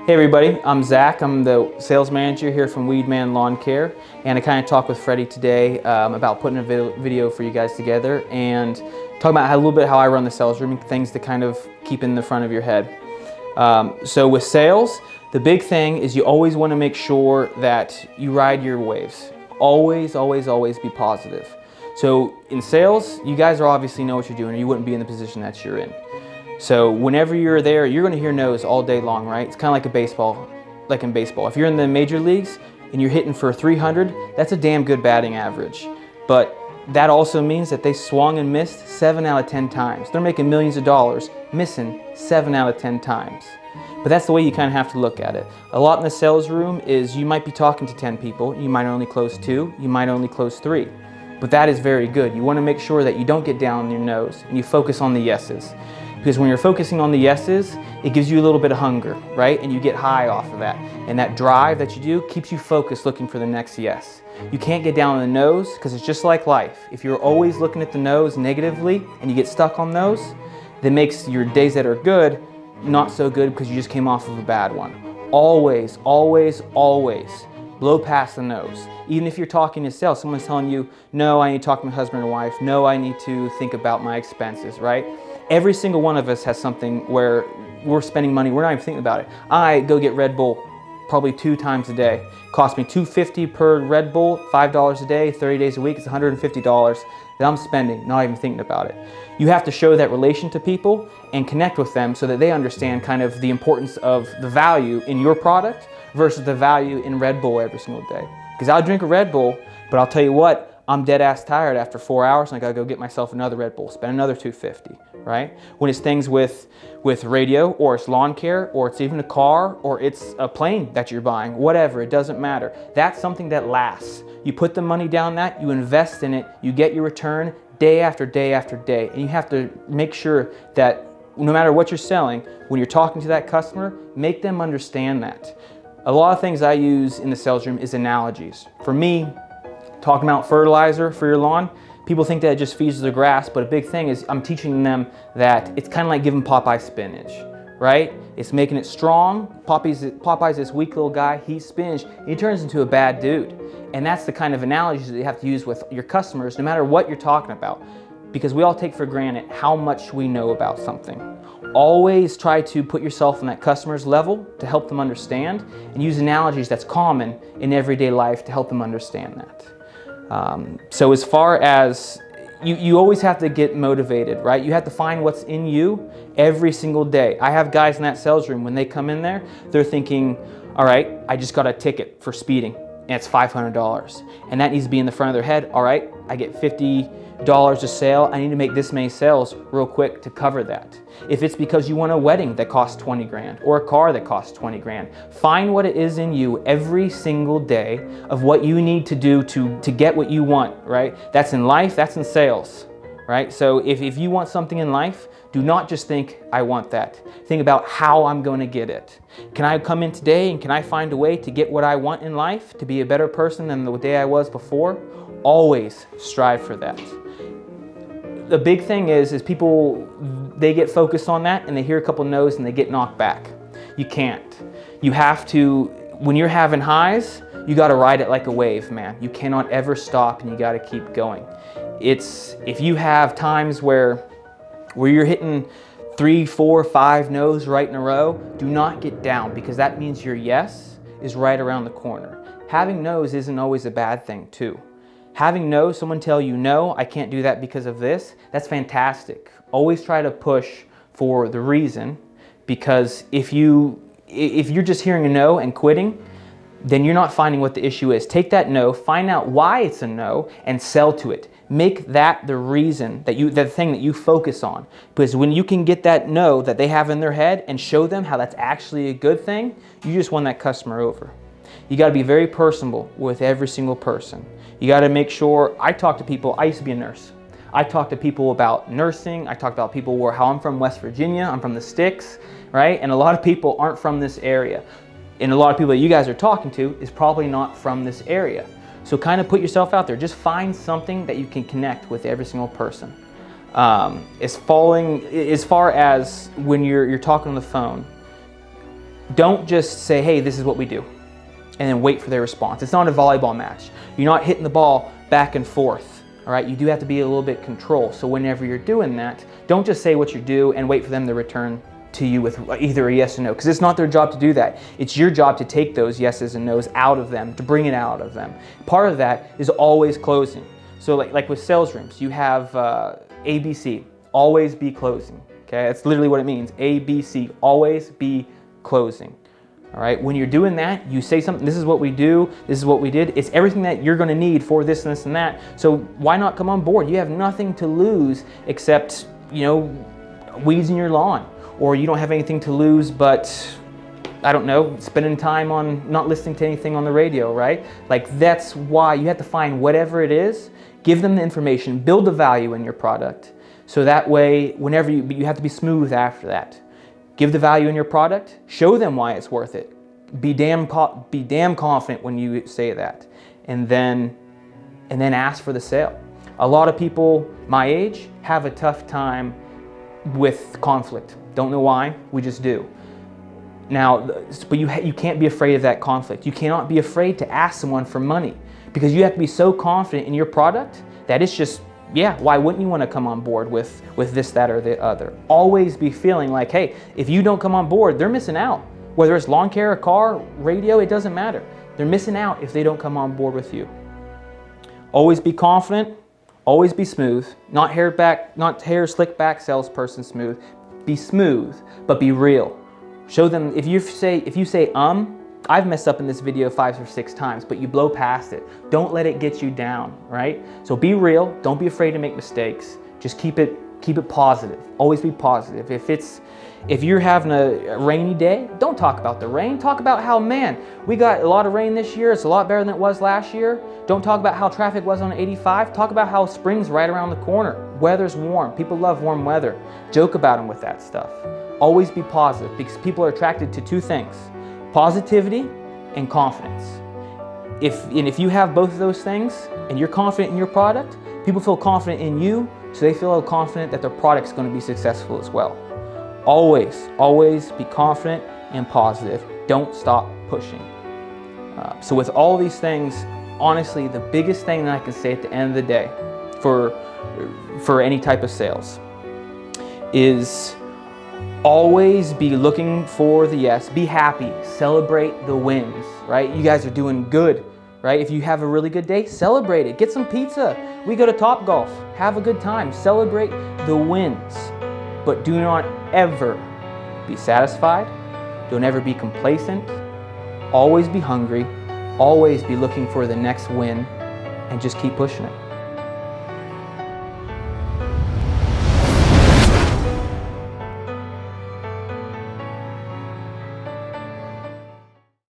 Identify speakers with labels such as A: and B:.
A: Hey everybody, I'm Zach. I'm the sales manager here from Weedman Lawn Care, and I kind of talked with Freddie today about putting a video for you guys together and talking about a little bit how I run the sales room and things to kind of keep in the front of your head. So with sales, the big thing is you always want to make sure that you ride your waves. Always, always, always be positive. So in sales, you guys obviously know what you're doing or you wouldn't be in the position that you're in. So whenever you're there, you're going to hear no's all day long, right? It's kind of like in baseball. If you're in the major leagues and you're hitting for 300, that's a damn good batting average. But that also means that they swung and missed 7 out of 10 times. They're making millions of dollars, missing 7 out of 10 times. But that's the way you kind of have to look at it. A lot in the sales room is you might be talking to 10 people, you might only close 2, you might only close 3. But that is very good. You want to make sure that you don't get down on your nose and you focus on the yeses. Because when you're focusing on the yeses, it gives you a little bit of hunger, right? And you get high off of that. And that drive that you do keeps you focused looking for the next yes. You can't get down on the nose because it's just like life. If you're always looking at the nose negatively and you get stuck on those, that makes your days that are good not so good because you just came off of a bad one. Always, always, always blow past the nose. Even if you're talking to sales, someone's telling you, no, I need to talk to my husband or wife. No, I need to think about my expenses, right? Every single one of us has something where we're spending money, we're not even thinking about it. I go get Red Bull probably 2 times a day. It costs me $2.50 per Red Bull, $5 a day, 30 days a week, it's $150 that I'm spending, not even thinking about it. You have to show that relation to people and connect with them so that they understand kind of the importance of the value in your product versus the value in Red Bull every single day. Because I'll drink a Red Bull, but I'll tell you what, I'm dead ass tired after 4 hours and I gotta go get myself another Red Bull, spend another $2.50, right? When it's things with radio, or it's lawn care, or it's even a car, or it's a plane that you're buying, whatever, it doesn't matter. That's something that lasts. You put the money down that, you invest in it, you get your return day after day after day. And you have to make sure that no matter what you're selling, when you're talking to that customer, make them understand that. A lot of things I use in the sales room is analogies. For me, talking about fertilizer for your lawn, people think that it just feeds the grass, but a big thing is I'm teaching them that it's kind of like giving Popeye spinach, right? It's making it strong. Popeye's this weak little guy, he eats spinach, he turns into a bad dude. And that's the kind of analogies that you have to use with your customers, no matter what you're talking about. Because we all take for granted how much we know about something. Always try to put yourself on that customer's level to help them understand, and use analogies that's common in everyday life to help them understand that. So as far as, you always have to get motivated, right? You have to find what's in you every single day. I have guys in that sales room, when they come in there, they're thinking, all right, I just got a ticket for speeding and it's $500. And that needs to be in the front of their head. All right, I get $50 a sale. I need to make this many sales real quick to cover that. If it's because you want a wedding that costs 20 grand or a car that costs 20 grand, find what it is in you every single day of what you need to do to get what you want, right? That's in life, that's in sales, right? So if you want something in life, do not just think, I want that. Think about how I'm going to get it. Can I come in today and can I find a way to get what I want in life, to be a better person than the day I was before? Always strive for that. The big thing is people, they get focused on that and they hear a couple no's and they get knocked back. You can't. You have to, when you're having highs, you got to ride it like a wave, man. You cannot ever stop and you got to keep going. If you have times where you're hitting 3, 4, 5 no's right in a row, do not get down, because that means your yes is right around the corner. Having no's isn't always a bad thing too. Having no, someone tell you, no, I can't do that because of this, that's fantastic. Always try to push for the reason, because if you're just hearing a no and quitting, then you're not finding what the issue is. Take that no, find out why it's a no, and sell to it. Make that the reason, the thing that you focus on. Because when you can get that no that they have in their head and show them how that's actually a good thing, you just won that customer over. You got to be very personable with every single person. You got to make sure, I talk to people, I used to be a nurse. I talk to people about nursing, I talk about people how I'm from West Virginia, I'm from the sticks, right? And a lot of people aren't from this area. And a lot of people that you guys are talking to is probably not from this area. So kind of put yourself out there. Just find something that you can connect with every single person. As far as when you're talking on the phone, Don't just say, hey, this is what we do, and then wait for their response. It's not a volleyball match. You're not hitting the ball back and forth, all right? You do have to be a little bit control. So whenever you're doing that, don't just say what you do and wait for them to return to you with either a yes or no, because it's not their job to do that. It's your job to take those yeses and nos out of them, to bring it out of them. Part of that is always closing. So like with sales rooms, you have ABC, always be closing, okay? That's literally what it means, ABC, always be closing. All right, when you're doing that, you say something, this is what we do, this is what we did. It's everything that you're gonna need for this and this and that. So why not come on board? You have nothing to lose except, weeds in your lawn, or you don't have anything to lose but, I don't know, spending time on not listening to anything on the radio, right? Like that's why you have to find whatever it is, give them the information, build the value in your product. So that way, whenever you have to be smooth after that. Give the value in your product, show them why it's worth it. Be damn confident when you say that. And then ask for the sale. A lot of people my age have a tough time with conflict. Don't know why, we just do. Now, but you can't be afraid of that conflict. You cannot be afraid to ask someone for money, because you have to be so confident in your product that it's just, yeah, why wouldn't you want to come on board with this, that, or the other? Always be feeling like, hey, if you don't come on board, they're missing out. Whether it's lawn care, a car, radio, it doesn't matter. They're missing out if they don't come on board with you. Always be confident, always be smooth. Not hair slick back salesperson smooth. Be smooth, but be real. Show them, if you say I've messed up in this video 5 or 6 times, but you blow past it. Don't let it get you down, right? So be real, don't be afraid to make mistakes. Just keep it positive. Always be positive. If you're having a rainy day, don't talk about the rain. Talk about how, man, we got a lot of rain this year. It's a lot better than it was last year. Don't talk about how traffic was on 85. Talk about how spring's right around the corner. Weather's warm. People love warm weather. Joke about them with that stuff. Always be positive, because people are attracted to 2 things. Positivity and confidence. If you have both of those things and you're confident in your product, people feel confident in you, so they feel confident that their product's going to be successful as well. Always be confident and positive. Don't stop pushing. So with all these things, honestly, the biggest thing that I can say at the end of the day for any type of sales is always be looking for the yes. Be happy. Celebrate the wins, right? You guys are doing good, right? If you have a really good day, celebrate it. Get some pizza. We go to Topgolf. Have a good time. Celebrate the wins. But do not ever be satisfied. Don't ever be complacent. Always be hungry. Always be looking for the next win, and just keep pushing it.